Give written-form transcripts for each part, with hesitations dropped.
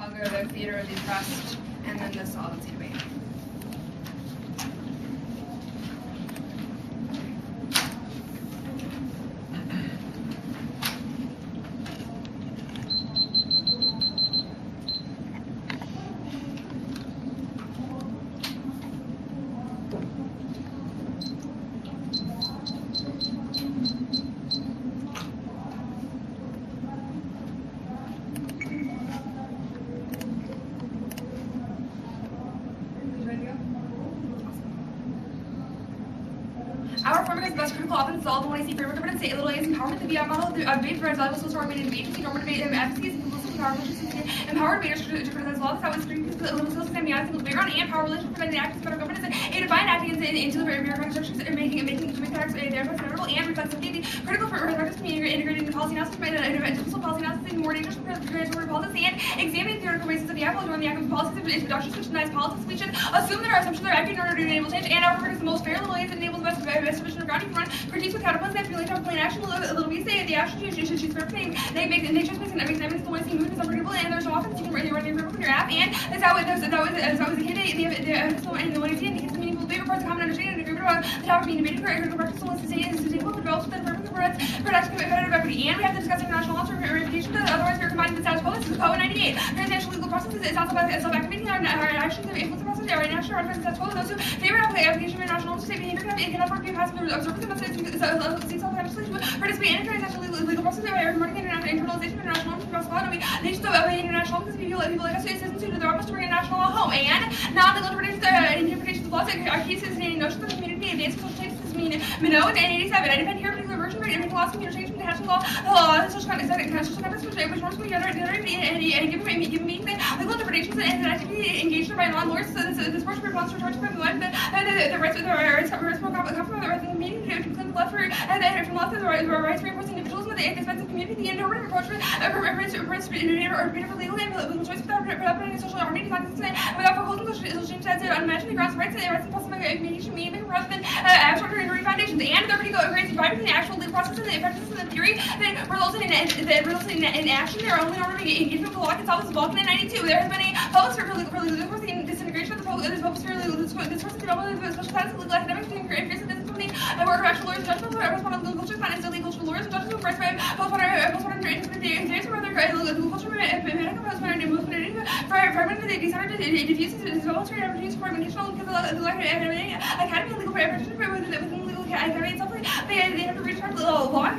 I'll go to theater of the oppressed, and then the solids can wait. Our form is best critical often solved when I see framework governance, a little a's empowerment, the BI model, the debate provides valuable source for meeting agency, normative debate, advocacy, empowered debaters to criticize law, that was screen political skills, and beyond single background, and power relation, preventing actions, federal governance, and a divine acting into the bureaucratic structures, and making tax memorable, and reflexivity, critical for practice, integrating the policy analysis, and policy analysis, and more dangerous for transformative politics, and examining theoretical basis of the apple, during the active policies, and productions which denies politics, we should assume that our assumptions are accurate in order to enable change, and our work is the most fair little ways that enable the best division of grounding run, critiques with counterpoints that feel like plain action, a little we say the action you should choose for everything. They make just based on examples the way see movements unpredictable, and there's no often you can run your from your app, and that's how it does. That was a kid. The way see indicates the meaningful big reports, common understanding, and agreement about the topic being debated for critical practice, and sustainable develops within the purpose of production competitive equity, and we have to discuss international laws for verification. Otherwise, we're combining the status quo. This is code 98. Transnational legal processes. It's also about self-activating our actions of influence process. Our international reference status quo. Those who favor application of international laws to behavior cannot afford to be passive observers. Participate in international legal process by promoting internalization of international norms across law. Nations obey international laws because people like us citizens who do their utmost to bring international law home. And non-legal interpretations of laws are key citizen notions of the community advances social changes mean Minot and 87. I defend here particular version of it, laws computer change from the national law, the law, social context, which norms will be generated and given meaning the legal interpretations and activity engaged by non-lawyers. So this portion responds to charge from the life the rights of the rights come from the rights of the meaning to include the left for and from left to the rights reinforcing individualism at the expense of community. The interpretive approach for legal and political choice without putting social harmony, without proposing social change as unimaginable grounds rights and possible communication meaning rather than abstract or foundations. And the critical agrees by the actual legal process and the practice of the theory that results in action. There are only normative engagement with the law can solve this Vulcan in 92. There has been a public sphere for legal discourse, the disintegration of the public sphere legal discourse, and development of special status of legal academics to increase the business company and work of actual lawyers and judges, respond legal culture, not necessarily cultural lawyers and judges who press by postmodern theories or other legal culture, medical postmodern movement, fragmented, decentralized, diffuse, development, opportunities for educational, academy, legal practitioner within legal academy itself. They have to reach out to law and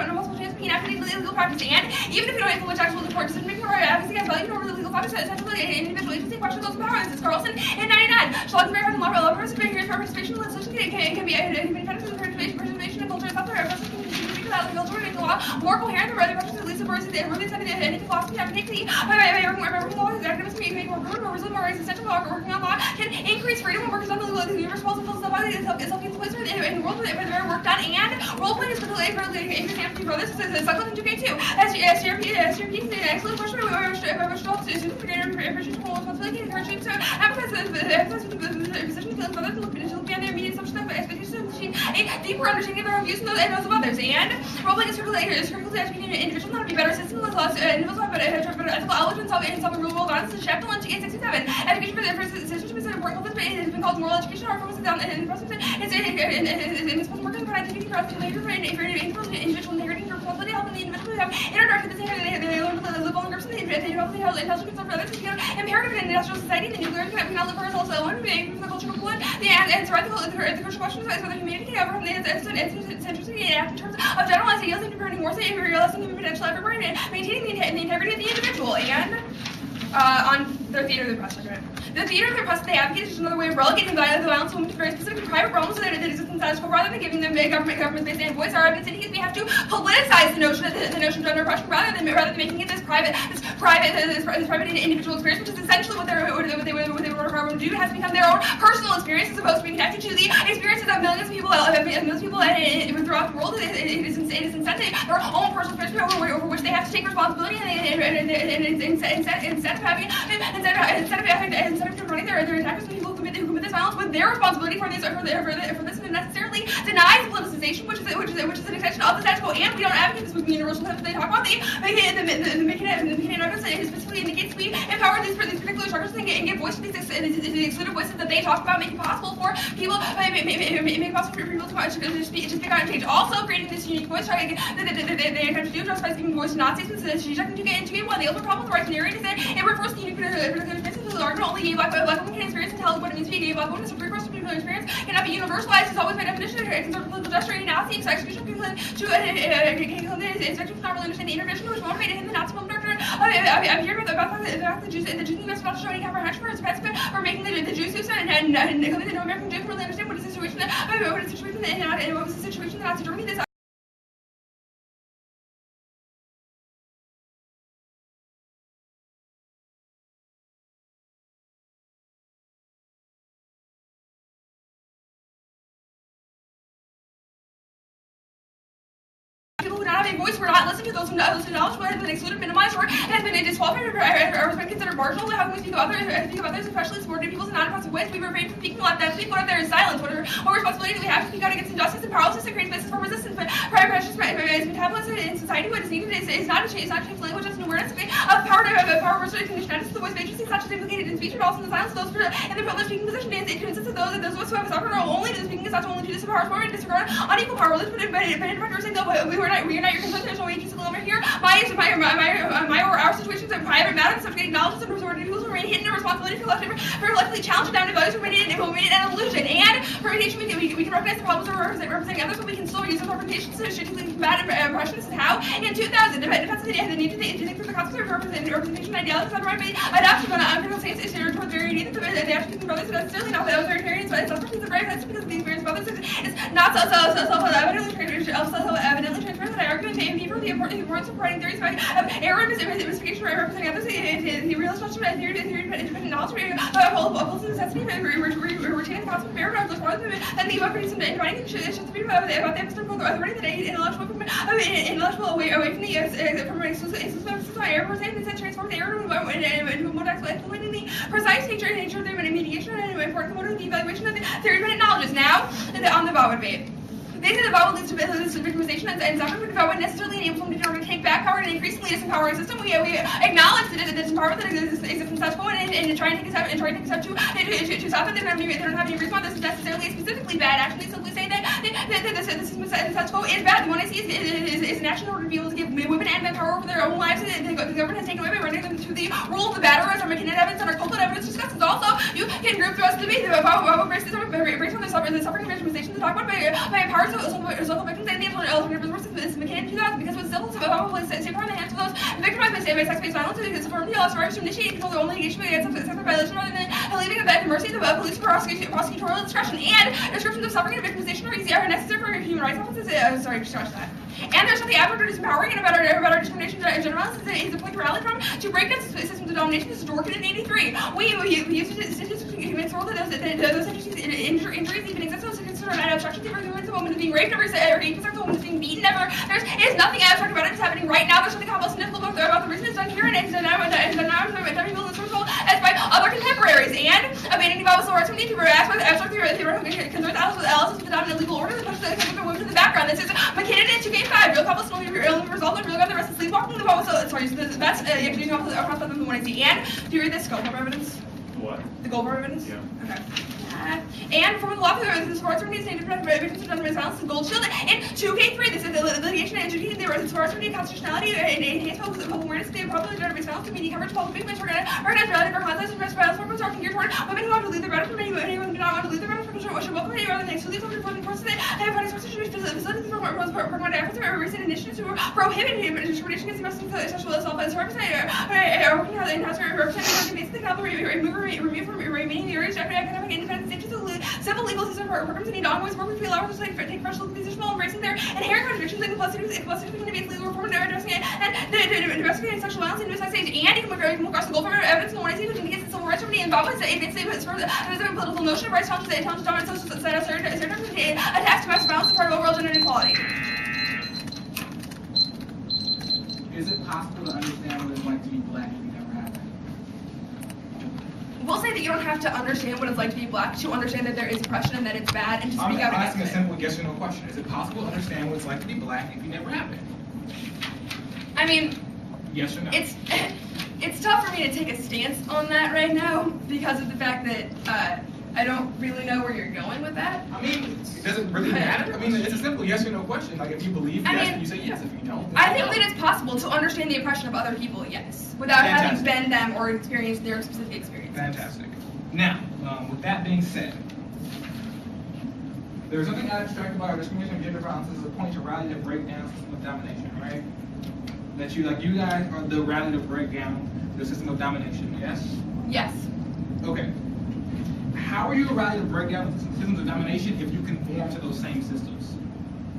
no multiple chance being active legal practice. And even if you don't influence actual court decision making or advocacy as value over the legal practice, essentially an individual agency question goes to power. This is Carlson in 99. Schlottenberg has a law participation here for participation in legislation can be independent of the participation in culture and software. A person can contribute to that legal order making law more coherent than rather practice at least the words and really said anything philosophy technically by working law as activists make more permanent more resilient more existential working on law can increase freedom and work on the universe falls and fills the body itself in place in the world with their work done. And role playing is particularly example for this is cycled in 2K2. SGRP is an excellent question where which talks is for greater appreciation for responsibility and encouraging to emphasize the position feelings of others to look beyond their immediate assumption of expectations and achieve a deeper understanding of their own views and those of others. And role playing is critical to educating individuals not to be better systems with laws individuals but ethical elegance and self-real world honest and Sheffield in 67. Education for citizenship is an important concept. It has been called moral education or focuses down in the process. It's supposed to work for activity for behavior for individual inheriting responsibility, helping the individual have interacted with this they learn to live on the groups and they develop the intelligence for others. It's imperative in industrial society. The nuclear we now live for ourselves alone. We from the cultural pool. The answer the crucial questions is whether humanity can overcome the centricity and act in terms of general ideals and preparing more and realizing human potential everywhere and maintaining the integrity of the individual. And on the theater of the press argument. The theater of the press, they advocate is another way of relegating violence women to very specific private realms that exist in status quo rather than giving them government-based and voice. Our evidence indicates we have to politicize the notion of gender oppression rather than making it this private individual experience, which is essentially what they would do. It has become their own personal experience as opposed to being connected to the experiences of millions of people throughout the world. It is incentive their own personal experience over which they have to take responsibility instead of confronting their attackers and people who commit this violence with their responsibility for this necessarily denies politicization, which is an extension of the status quo. And we don't advocate this movement universal because they talk about the McKinney Notice specifically indicates we empower these particular structures and give voice to these excluded voices that they talk about, making possible for people to speak out and change. Also, creating this unique voice, they attempt to do just by giving voice to Nazis, and so she's trying to get into one. The other problem with the right to narrate is that it refers to the unique experiences of the argument. Only gay black women can experience and tell what it means to be a gay black woman. So free cross particular experience cannot be universalized. It's always by definition a conservative political gesture. A Nazi execution to execution not really understand the intervention which motivated him. The Nazi film director appeared about the fact that the Jews in the U.S. not showing comprehension for his participant for making the Jews suicide and no American Jews really understand what is the situation what was the situation in Nazi Germany. This people who not have a voice were not listening to those who acknowledge what has been excluded, minimized, or has been disqualified, or has been considered marginal. How can we speak of others, especially subordinate peoples in non-oppressive ways? We refrain from speaking, let them speak. What if there is silence? What responsibility do we have to speak out against injustice and powerlessness and create spaces for resistance? Prior pressures, metabolism in society, what is needed is not to change language, it's an awareness of power versus recognition. The voice of agency, such as implicated in speech, but also in the silence of those in the privileged speaking position. It consists of those of us who have a suffered only to the speaking is not to only do this power forward and disregard unequal power. But in fact, we're saying that we are not your concerns. There's no agency over here. My or our situations are private matters, subject acknowledgments and resort to rules remain hidden. And responsibility for collectively challenge down to values remain an illusion. And fermentation, we can recognize the problems of representing others, but we can still use those representations to strategically combat oppression. This is how in 2000, defense of the need to think through the concept of representation ideologies that right adoption on uncritical states is towards very neither the African brothers is necessarily not the authoritarians, but it's not because of right, that's because of the experience of others. It's not self-evidently transparent that I argue in favor of the importance of writing theories about error and investigation by representing others. The real structure and theory independent knowledge upholds the necessity for retaining the concept of error, but rather than the producing and writing should be about the epistemological authority that intellectual away from the from exclusive error for example, instead transform the error into more explaining the precise nature of the mediation and important component of the evaluation of the theory-dependent knowledge. Now, on the vowel debate. They say the vowel leads to victimization and suffering, but the vowel would necessarily enable them to take back power and increasingly disempower a system. We acknowledge the disempowerment that exists in such point and trying to take a step to stop it. They don't have any reason why this is necessarily specifically bad. Actually, simply say that the system is bad. The one I see is an action in order to be able to give women and men power over their own lives. The government has taken away by running them to the rule of the batter, as our McKinnon evidence and our culprit evidence discusses. Also, you can group the rest of the debate. The vowel based on the suffering and victimization to talk about by powers local victims and the alternative resources. This is McKinnon 2000 because when civil power is safe in the hands of those victimized by sex-based violence, it is affirmed the rights to initiate and control their own litigation against sexual violation rather than leaving it at the mercy of the police prosecutorial discretion. And descriptions of suffering and victimization are necessary for human rights offices. Sorry, just watch that. And there's something abject or disempowering and about our discrimination in general is a point to rally from to break down systems of domination. This is Dworkin in 83. We use statistics to convince the world that those injuries even exist. Those considered an abstraction. The woman is being raped every 8%, the woman is being beaten ever. There is nothing abstract about it. It's happening right now. There's something complex and difficult about the reason it's done here, and it's done now as by other contemporaries. And abandoning vowel civil rights, we need to abstract theoretical concerns analysis of the dominant legal order that pushes the women to the background. This is McKinnon in 2K5. Real complex will be resolved and real got the rest of sleepwalking the vowel. Sorry, that's actually across the one I see. And do you read this Goldberg evidence? What? The Goldberg evidence? Yeah. Okay. And from the law, the sports remedies and victims of gender violence, the gold shield. And 2K3, this is the litigation and adjudicating the sports remedy constitutionality and enhancement of public awareness of the popular gender violence to media coverage, public movements, organized relative or contest and violence programs are geared toward women who want to leave their better from anyone who do not want to leave their better from should welcome any rather than exclude these women from the and funding sources should be facilities for promote efforts of recent initiatives to prohibit discrimination against sexual assault by the service or working in-house representation basically can remove from remaining the areas of academic independence into the civil legal system programs and need ongoing work which we allow us to take fresh look position while embracing their inherent contradictions and complexities between debates, legal reform, and investigating sexual violence in the United States. And you can look across the goal for evidence in the one I see which indicates that civil rights remedy involved is a political notion of rights challenges dominant social society attacks to mass violence as part of overall gender inequality. Is it possible to understand what it's like to be black if you never had that? We'll say say that you don't have to understand what it's like to be black to understand that there is oppression and that it's bad and to I'm speak out against asking a it. simple yes or no question. Is it possible to understand what it's like to be black if you never have been? I mean, Yes or no? it's tough for me to take a stance on that right now because of the fact that I don't really know where you're going with that. I mean, does it really matter? I mean, it's a simple yes or no question. Like, if you believe yes, then you say yes. If you don't, then I you think don't. that it's possible to understand the oppression of other people, yes, without having been them or experienced their specific experiences. Fantastic. Now, with that being said, there's nothing abstract about our discrimination and gender violence as a point to rally to break down the system of domination, right? That you guys are the rally to break down the system of domination, yes? Yes. Okay. How are you a rally to break down the systems of domination if you conform to those same systems?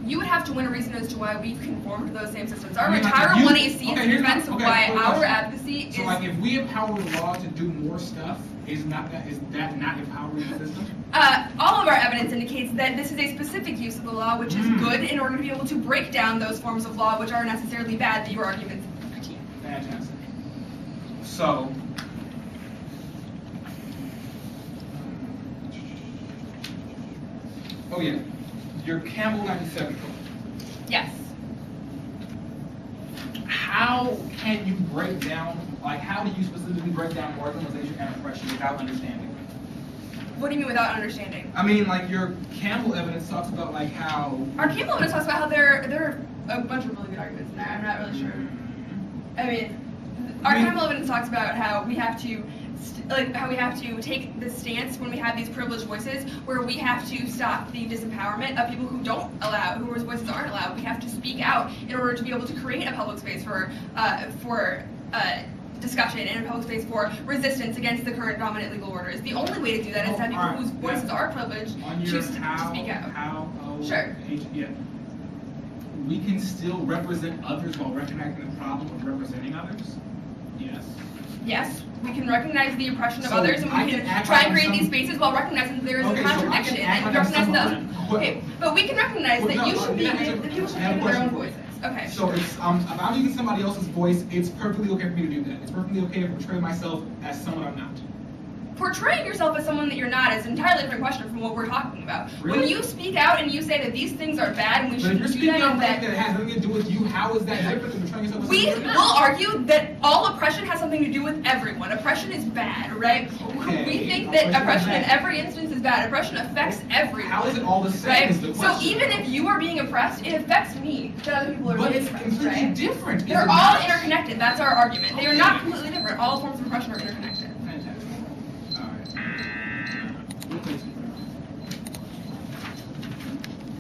You would have to win a reason as to why we conform to those same systems. Our I mean, like, entire you- 1AC is okay, in here's defense my- of okay, why quick our question. advocacy is... So, like, if we empower the law to do more stuff, is that not empowering the system? all of our evidence indicates that this is a specific use of the law, which is good in order to be able to break down those forms of law which are necessarily bad that your arguments critique. Fantastic. So, oh yeah, your Campbell 97 code. Yes. How can you break down, like, how do you specifically break down marginalization and oppression without understanding? What do you mean without understanding? I mean, like, your Campbell evidence talks about, like, how... Our Campbell evidence talks about how there are a bunch of really good arguments in there. I'm not really sure. I mean, our Campbell evidence talks about how we have to take the stance when we have these privileged voices where we have to stop the disempowerment of people whose voices aren't allowed. We have to speak out in order to be able to create a public space for discussion and a public space for resistance against the current dominant legal orders. The only way to do that is to have people whose voices are privileged choose to speak out. Sure. Yeah. We can still represent others while recognizing the problem of representing others? Yes. Yes, we can recognize the oppression of So others, and I we can can act try like and create some- these spaces while recognizing that there is Okay, a so I can contradiction act and like I'm recognizing someone- but we can recognize that No, you should be I that have people should I have be a their own question for you. voices. Okay. So if I'm using somebody else's voice, it's perfectly okay for me to do that. It's perfectly okay to portray myself as someone I'm not. Portraying yourself as someone that you're not is an entirely different question from what we're talking about. Really? When you speak out and you say that these things are bad and we But if shouldn't you're do speaking that, on and things that that has nothing to do with you, how is that different than portraying yourself as we someone you're will not? argue that all oppression has something to do with everyone. Oppression is bad, right? Okay. We think that Oppression oppression is in bad. every instance is bad. Oppression affects everyone. How is it all the same Right? is the So question. even if you are being oppressed, it affects me that other people are But being it's oppressed, completely right? different. is They're it all not? interconnected. That's our argument. They are not completely different. All forms of oppression are interconnected.